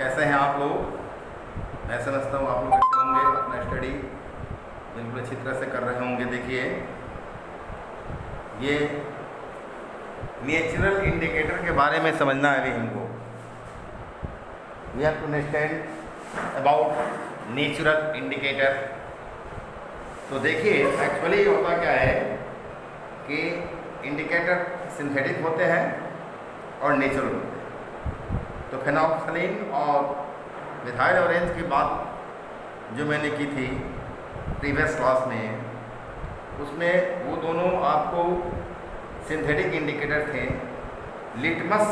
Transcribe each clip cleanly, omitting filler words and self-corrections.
कैसे हैं आप लोग। मैं समझता हूँ आप लोग अच्छे होंगे, अपना स्टडी बिल्कुल अच्छी तरह से कर रहे होंगे। देखिए, ये नेचुरल इंडिकेटर के बारे में समझना है अभी हमको। We have to understand about natural indicator. तो देखिए, एक्चुअली होता क्या है कि इंडिकेटर सिंथेटिक होते हैं और नेचुरल होते हैं। तो फेनॉक्सिलिन और मिथाइल ऑरेंज की बात जो मैंने की थी प्रीवियस क्लास में, उसमें वो दोनों आपको सिंथेटिक इंडिकेटर थे। लिटमस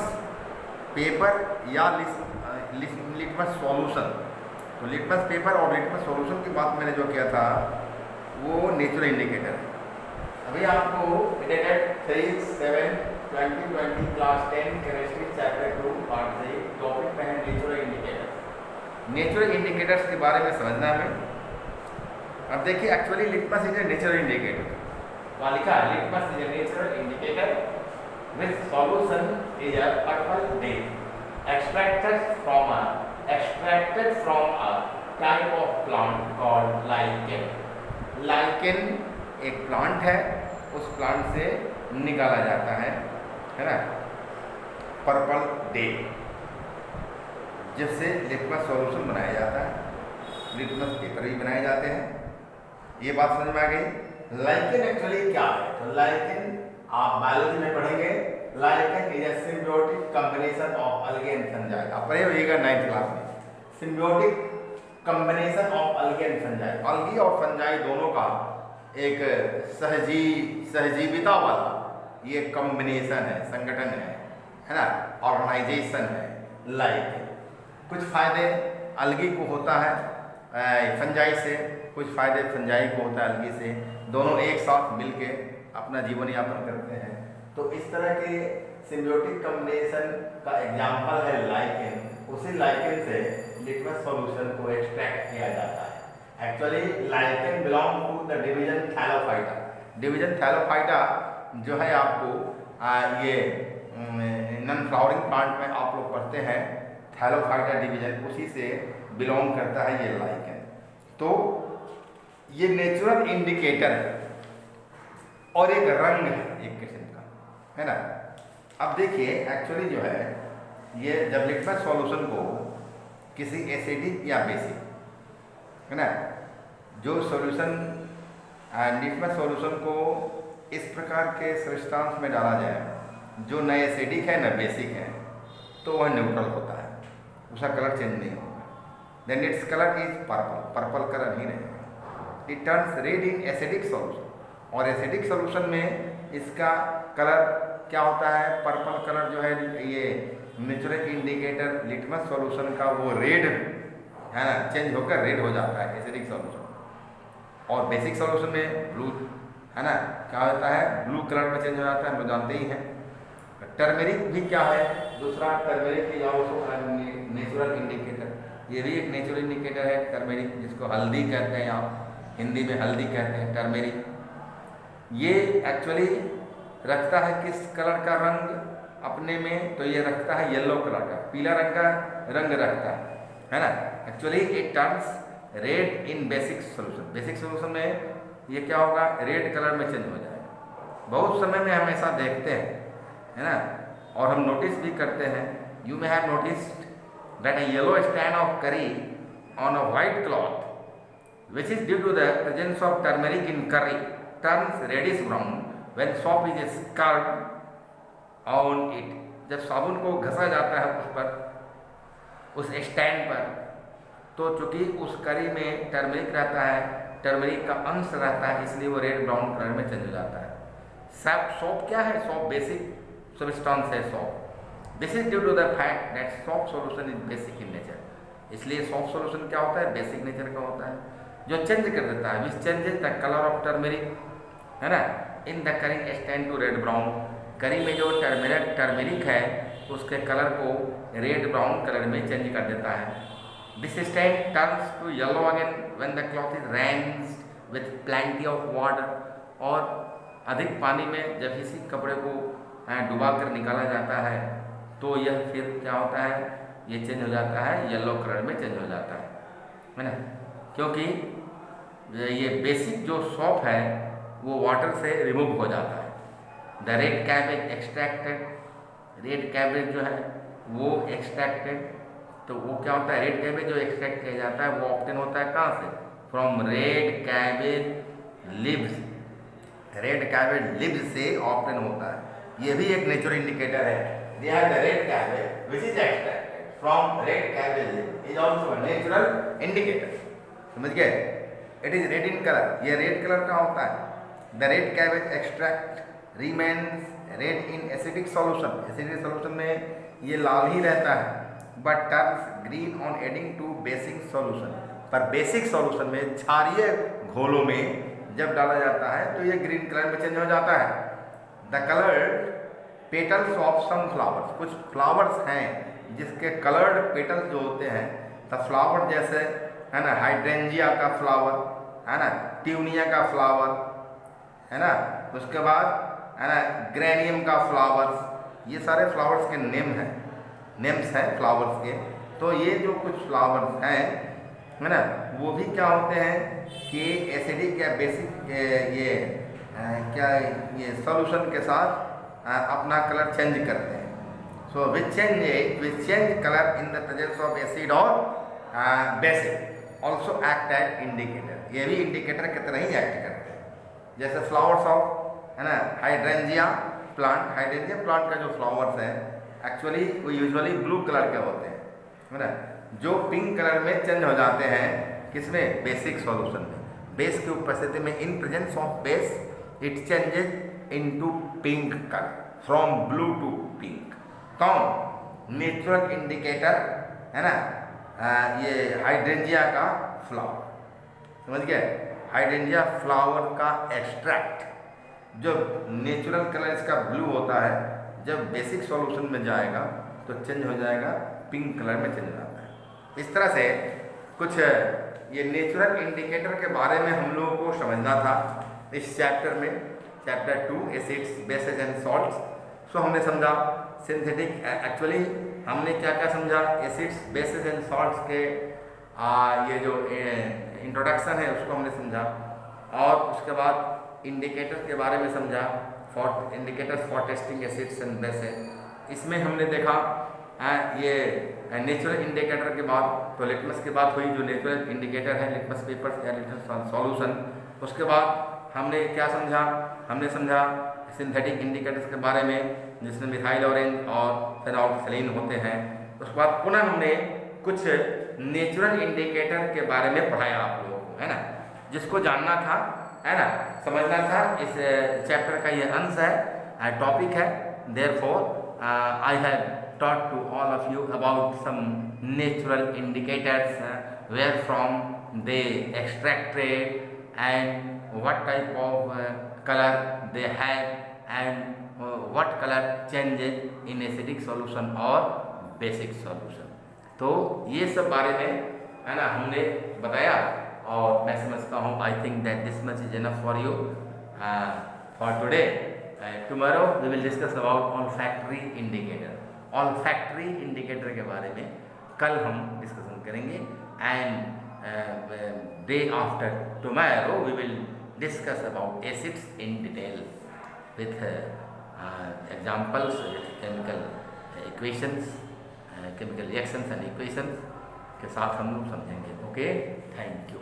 पेपर या लिटमस सॉल्यूशन। तो लिटमस पेपर और लिटमस सॉल्यूशन की बात मैंने जो किया था वो नेचुरल इंडिकेटर है। अभी आपको indicator 3, 7, 2020 class 10 chemistry chapter 2 part 3 topic में है नेचुरल इंडिकेटर। नेचुरल इंडिकेटर्स के बारे में समझना है। अब देखिए, actually litmus is a natural indicator. वहाँ लिखा है litmus is a natural indicator with solution is a purple day extracted from a type of plant called lichen. Lichen एक प्लांट है, उस प्लांट से निकाला जाता है ना, पर्पल डे, जिससे लिटमस सॉल्यूशन बनाया जाता है, लिटमस पेपर भी बनाए जाते हैं। ये बात समझ में आ गई। लाइकेन एक्चुअली क्या है? तो लाइकेन आप बायोलॉजी में पढ़ेंगे। Lichen is a symbiotic combination of अलगे एंड फंजाई। आप पढ़े होइएगा 9th क्लास में। सिम्बियोटिक कॉम्बिनेशन ऑफ अलगे एंड फंजाई। अलगी और फंजाई दोनों का एक सहजीविता वाला ये कॉम्बिनेशन है, संगठन है ना, ऑर्गेनाइजेशन है लाइकेन। कुछ फायदे अलगी को होता है फंजाई से, कुछ फायदे फंजाई को होता है अलगी से। दोनों एक साथ मिलके अपना जीवन यापन करते हैं। तो इस तरह के सिम्बियोटिक कॉम्बिनेशन का एग्जाम्पल है लाइकेन। उसी लाइकेन से लिटमस सॉल्यूशन को एक्सट्रैक्ट किया जाता है। Actually lichen belong to the division thallophyta. Division thallophyta जो है आपको ये नॉन फ्लावरिंग प्लांट में आप लोग पढ़ते हैं, थैलोफाइटा डिवीजन, उसी से बिलोंग करता है ये लाइकेन। तो ये नेचुरल इंडिकेटर है और एक रंग है एक किस्म का, है ना। अब देखिए, एक्चुअली जो है ये जब लिटमस सॉल्यूशन को किसी एसिडिक या बेसिक, है ना, जो सॉल्यूशन लिटमस सॉल्यूशन को इस प्रकार के सब्सटेंस में डाला जाए जो न एसिडिक है न बेसिक है, तो वह न्यूट्रल होता है, उसका कलर चेंज नहीं होगा। Then its colour is purple, purple colour ही रहेगा। It turns red in acidic solution, और एसिडिक सॉल्यूशन में इसका कलर क्या होता है? पर्पल कलर जो है ये नेचुरल इंडिकेटर लिटमस सॉल्यूशन का वो रेड है ना, चेंज होकर रेड हो जाता है एसिडिक सॉल्यूशन। और बेसिक सॉल्यूशन में ब्लू, है ना, क्या होता है? ब्लू कलर में चेंज हो जाता है, हम लोग जानते ही हैं। टर्मेरिक भी क्या है? दूसरा turmeric is also natural indicator. ये भी एक नेचुरल इंडिकेटर है टर्मेरिक, जिसको हल्दी कहते हैं, आप हिंदी में हल्दी कहते हैं, टर्मेरिक। ये एक्चुअली रखता है किस कलर का रंग अपने में? तो ये रखता है येलो कलर का, पीला रंग का रंग रखता है ना। Actually it turns red in basic solution. Basic solution में ये क्या होगा? रेड कलर में चेंज हो जाएगा। बहुत समय में हमेशा देखते हैं, है ना, और हम नोटिस भी करते हैं। You may have noticed that a yellow stain of curry on a white cloth which is due to the presence of turmeric in curry turns reddish brown when soap is scrubbed on it। जब साबुन को घसा जाता है उस पर, उस stand पर, तो चूंकि उस करी में टर्मरिक रहता है, टर्मरिक का अंश रहता है, इसलिए वो रेड ब्राउन कलर में चेंज हो जाता है। सोप क्या है? सोप बेसिक सब्सटेंस है soap. This is due to the fact that soap solution is basic in nature. इसलिए सोप सॉल्यूशन क्या होता है? बेसिक नेचर का होता है, जो चेंज कर देता है, which changes the colour of turmeric, है ना, in the curry stain to red brown. Curry में जो टर्मेरिक है उसके कलर को रेड ब्राउन कलर में चेंज कर देता है। This stain turns to yellow again when the cloth is rinsed with plenty of water. और अधिक पानी में जब इसी कपड़े को डुबा कर निकाला जाता है तो यह फिर क्या होता है? ये चेंज हो जाता है, येलो कलर में चेंज हो जाता है ना, क्योंकि ये बेसिक जो सॉप है वो वाटर से रिमूव हो जाता है। The red cabbage extracted, red cabbage जो है वो एक्सट्रैक्टेड, तो वो क्या होता है, रेड कैबेज जो एक्सट्रैक्ट किया जाता है वो ऑब्टेन होता है कहाँ से, from red cabbage leaves, red cabbage leaves से ऑब्टेन होता है। ये भी एक नेचुरल इंडिकेटर है। They are the red cabbage which is extracted from red cabbage leaf is also a natural indicator. समझ गए? It is red in colour, ये रेड कलर का होता है। The red cabbage extract remains red in acidic solution, acidic solution में ये लाल ही रहता है, but turns green on adding to basic solution, पर बेसिक सॉल्यूशन में क्षारीय घोलों में जब डाला जाता है तो ये ग्रीन कलर में चेंज हो जाता है। The coloured petals of some flowers, कुछ फ्लावर्स हैं जिसके कलर्ड पेटल्स जो होते हैं, द फ्लावर जैसे है ना, हाइड्रेंजिया का फ्लावर है ना, ट्यूनिया का फ्लावर है ना, उसके बाद है ना ग्रेनियम का फ्लावर्स, ये सारे फ्लावर्स के नेम्स हैं फ्लावर्स के। तो ये जो कुछ फ्लावर्स हैं है ना, वो भी क्या होते हैं कि एसिडिक या बेसिक ये ये सॉल्यूशन के साथ अपना कलर चेंज करते हैं। So which change colour in the presence of acid or basic also act as indicator, ये भी इंडिकेटर की तरह ही एक्ट करते हैं। जैसे फ्लावर्स ऑफ है ना हाइड्रेंजिया प्लांट का जो फ्लावर्स हैं एक्चुअली वो यूजुअली ब्लू कलर के होते हैं है ना, जो पिंक कलर में चेंज हो जाते हैं किसमें, बेसिक सॉल्यूशन में। बेस की उपस्थिति में in presence of base it changes into pink colour, from blue to pink. कौन? नेचुरल इंडिकेटर है ना, ये हाइड्रेंजिया का फ्लावर। समझ गए? हाइड्रेंजिया फ्लावर का एक्सट्रैक्ट जो नेचुरल कलर इसका ब्लू होता है, जब बेसिक सॉल्यूशन में जाएगा तो चेंज हो जाएगा, पिंक कलर में चेंज हो जाता है। इस तरह से कुछ ये नेचुरल इंडिकेटर के बारे में हम लोगों को समझना था इस चैप्टर में, chapter 2 acids bases and salts. So हमने समझा सिंथेटिक, एक्चुअली हमने क्या क्या समझा, एसिड्स बेसेस एंड सॉल्ट्स के ये जो इंट्रोडक्शन है उसको हमने समझा, और उसके बाद इंडिकेटर के बारे में समझा, for indicators for testing acids and bases. इसमें हमने देखा ये नेचुरल इंडिकेटर के बाद तो लिटमस की बात हुई, जो नेचुरल इंडिकेटर है लिटमस पेपर या लिटमस सॉल्यूशन। उसके बाद हमने क्या समझा, हमने समझा सिंथेटिक इंडिकेटर्स के बारे में जिसमें मिथाइल ऑरेंज और फेनॉल्फथलीन होते हैं। उसके बाद पुनः हमने कुछ नेचुरल इंडिकेटर के बारे में पढ़ाया आप लोगों को, है ना, जिसको जानना था है ना, समझना था। इस चैप्टर का ये अंश है, टॉपिक है। Therefore I have taught to all of you about some natural indicators, where from they extracted and what type of color they have and what color changes in acidic solution or basic solution। तो ये सब बारे में है ना हमने बताया, और मैं समझता हूँ I think that this much is enough for you for today. Tomorrow we will discuss about olfactory indicator. Olfactory indicator के बारे में कल हम डिस्कशन करेंगे, and day after tomorrow we will discuss about acids in detail with examples, with chemical equations, chemical reactions and equations के साथ हम लोग समझेंगे। Okay, thank you.